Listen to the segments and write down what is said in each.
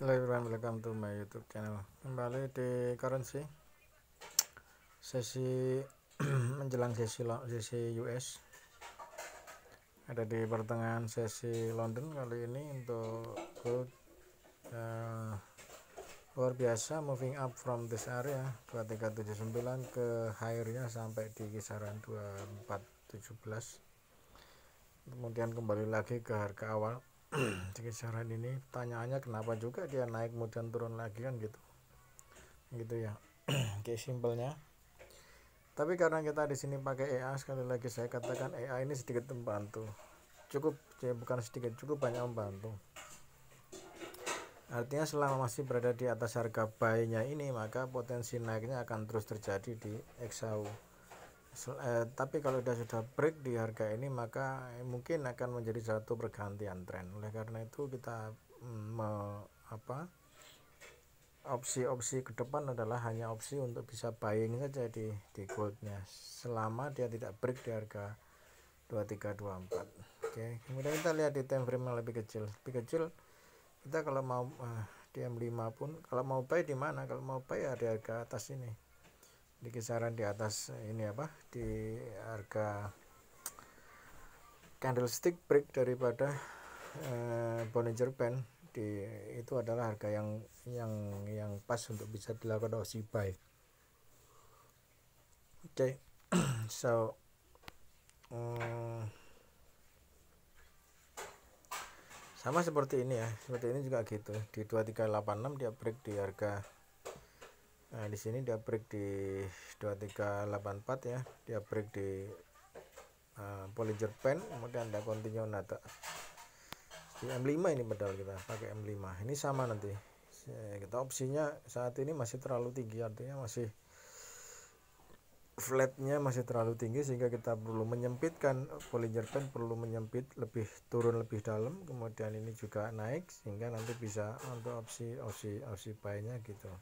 Hello everyone, welcome to my YouTube channel. Kembali di currency sesi menjelang sesi US, ada di pertengahan sesi London kali ini untuk gold luar biasa moving up from this area 2379 ke higher-nya sampai di kisaran 2417, kemudian kembali lagi ke harga awal di kisaran ini. Pertanyaannya kenapa juga dia naik kemudian turun lagi, kan gitu ya. Oke, simpelnya. Tapi karena kita di sini pakai AI, sekali lagi saya katakan AI ini sedikit membantu. Cukup ya, bukan sedikit, cukup banyak membantu. Artinya selama masih berada di atas harga buy-nya ini, maka potensi naiknya akan terus terjadi di XAU. Tapi kalau sudah break di harga ini, maka mungkin akan menjadi satu pergantian tren. Oleh karena itu kita opsi ke depan adalah hanya opsi untuk bisa buying saja di goldnya selama dia tidak break di harga 2324. Oke, kemudian kita lihat di time frame yang lebih kecil. Kita kalau mau di M5 pun kalau mau buy di mana? Kalau mau buy ya di harga atas ini, di kisaran di atas ini di harga candlestick break daripada Bollinger Band itu adalah harga yang pas untuk bisa dilakukan opsi buy. Oke. So sama seperti ini ya, seperti ini juga gitu. Di 2386 dia break di harga, di sini dia break di 2384 ya, dia break di Bollinger Band, kemudian ada continue nada di M5. Ini padahal kita pakai M5 ini sama, nanti kita opsinya saat ini masih terlalu tinggi, artinya masih flatnya masih terlalu tinggi, sehingga kita perlu menyempitkan. Bollinger Band perlu menyempit, turun lebih dalam, kemudian ini juga naik, sehingga nanti bisa untuk opsi buy-nya gitu.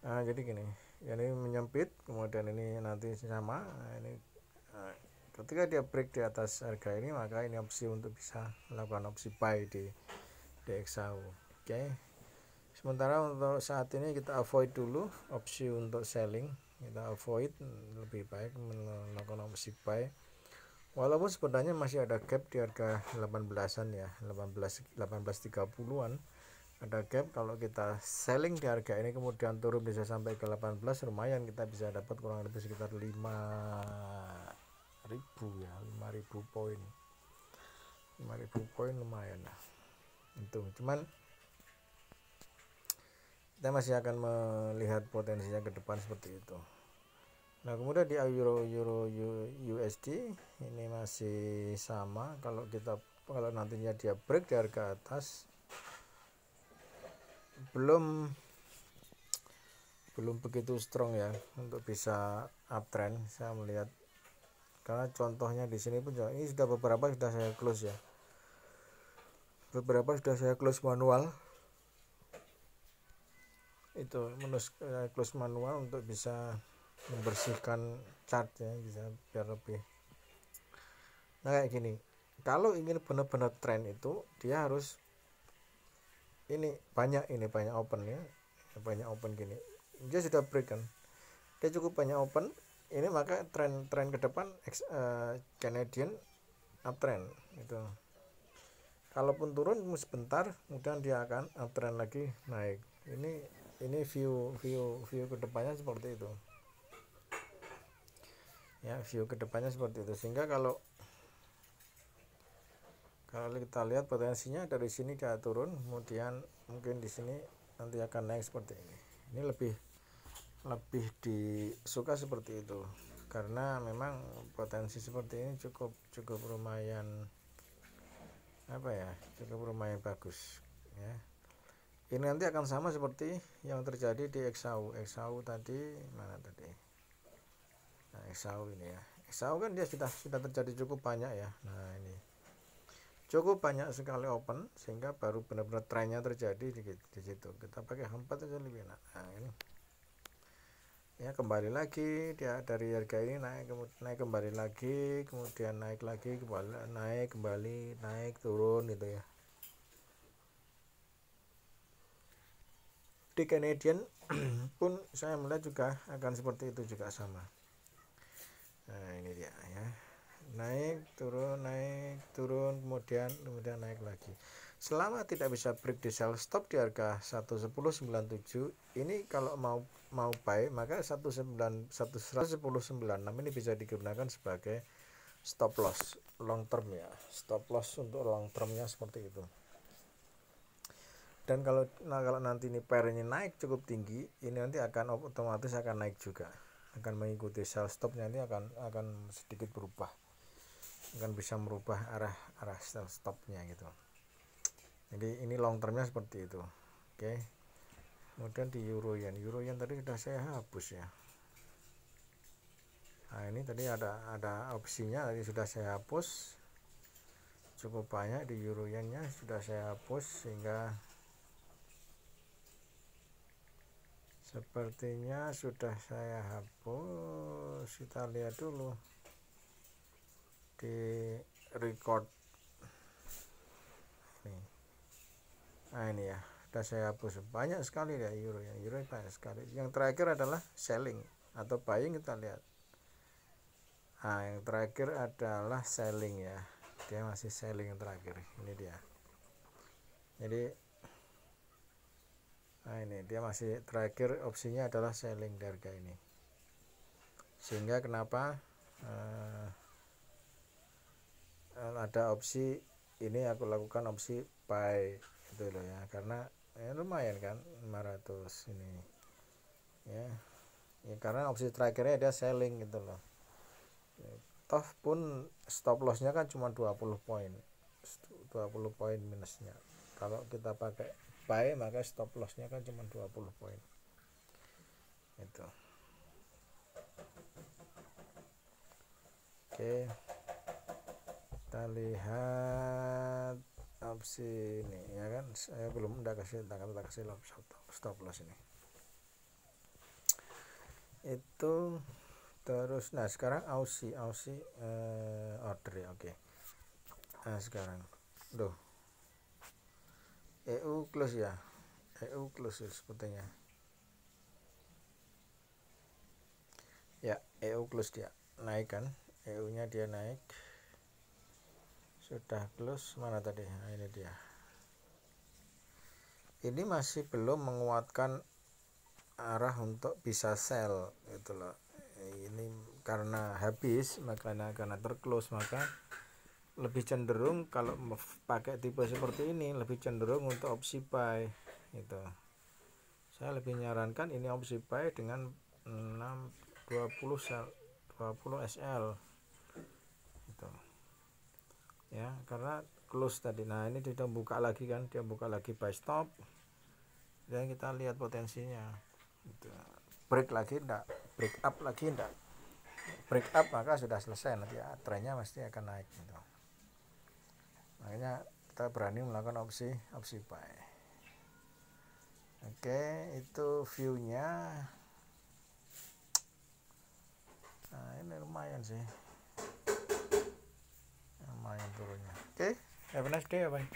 Jadi gini, ini menyempit, kemudian ini nanti sama. Ini ketika dia break di atas harga ini, maka ini opsi untuk bisa melakukan opsi buy di XAU. Oke. Sementara untuk saat ini kita avoid dulu opsi untuk selling, kita avoid, lebih baik melakukan opsi buy. Walaupun sebenarnya masih ada gap di harga 18-an ya, 1830-an ada gap. Kalau kita selling di harga ini kemudian turun bisa sampai ke 18, lumayan, kita bisa dapat kurang lebih sekitar 5.000 ya, 5.000 poin. 5.000 poin lumayan lah. Itu cuman kita masih akan melihat potensinya ke depan seperti itu. Nah, kemudian di Euro USD ini masih sama. Kalau nantinya dia break di harga atas, belum begitu strong ya untuk bisa uptrend, saya melihat. Karena contohnya di sini pun ini beberapa sudah saya close ya. Beberapa sudah saya close manual. Itu close manual untuk bisa membersihkan chart ya, bisa biar lebih. Nah, kayak gini, kalau ingin benar-benar trend itu dia harus banyak open ya, banyak open gini. Dia sudah break kan, dia cukup banyak open ini, maka tren ke depan Canadian uptrend itu. Kalaupun turun sebentar, kemudian dia akan uptrend lagi naik. Ini view ke depannya seperti itu ya, view ke depannya seperti itu. Sehingga kalau kita lihat potensinya dari sini dia turun, kemudian mungkin di sini nanti akan naik seperti ini. Ini lebih disuka seperti itu, karena memang potensi seperti ini cukup lumayan cukup lumayan bagus ya. Ini nanti akan sama seperti yang terjadi di XAU tadi, mana tadi. Nah, XAU ini ya, XAU kan dia sudah terjadi cukup banyak ya. Nah, ini cukup banyak sekali open, sehingga baru benar-benar trennya terjadi di situ. Kita pakai H4 aja lebih enak. Nah, ini ya, kembali lagi dia dari harga ini naik kembali lagi, kemudian naik lagi, naik, turun gitu ya. di Canadian pun saya melihat juga akan seperti itu juga sama. Nah ini dia ya, naik turun kemudian naik lagi. Selama tidak bisa break di sell stop di harga 110.97, ini kalau mau buy maka 110.96 ini bisa digunakan sebagai stop loss long term ya, stop loss untuk long termnya seperti itu. Dan kalau nanti ini pair ini naik cukup tinggi, ini nanti akan otomatis akan naik juga, akan mengikuti sell stopnya, ini akan sedikit berubah, akan bisa merubah arah sell stopnya gitu. Jadi ini long termnya seperti itu. Oke. Kemudian di euro yen tadi sudah saya hapus ya. Nah ini tadi ada opsinya tadi sudah saya hapus, cukup banyak di euro yennya sudah saya hapus, sehingga sepertinya sudah saya hapus. Kita lihat dulu di record nih. Nah ini ya, sudah saya hapus banyak sekali ya euro banyak sekali. Yang terakhir adalah selling atau buying, kita lihat. Nah yang terakhir adalah selling ya, dia masih selling yang terakhir, ini dia. Jadi nah ini dia masih terakhir, opsinya adalah selling di harga ini, sehingga kenapa ada opsi ini aku lakukan opsi buy itu loh ya, karena lumayan kan 500 ini ya, karena opsi terakhirnya dia selling gitu loh. Toh pun stop lossnya kan cuma 20 poin minusnya. Kalau kita pakai buy maka stop lossnya kan cuma 20 poin itu. Oke, kita lihat opsi ini ya kan, saya belum kasih stop loss ini itu terus. Nah sekarang Aussie order ya. Oke. Nah sekarang EU close ya, EU close sepertinya ya, EU close, dia naik kan, EU nya dia naik, sudah close. Mana tadi? Nah, ini dia. Ini masih belum menguatkan arah untuk bisa sell gitu loh. Ini karena habis, makanya karena terclose, maka lebih cenderung kalau pakai tipe seperti ini lebih cenderung untuk opsi buy gitu. Saya lebih nyarankan ini opsi buy dengan 20 SL gitu ya, karena close tadi. Nah ini dia buka lagi kan, dia buka lagi buy stop, dan kita lihat potensinya gitu. Break lagi enggak, break up lagi enggak, break up maka sudah selesai, nanti ya, trennya pasti akan naik gitu. Makanya kita berani melakukan opsi buy. Oke, itu viewnya. Nah ini lumayan sih, lumayan turunnya. Oke, have a nice day ya bye.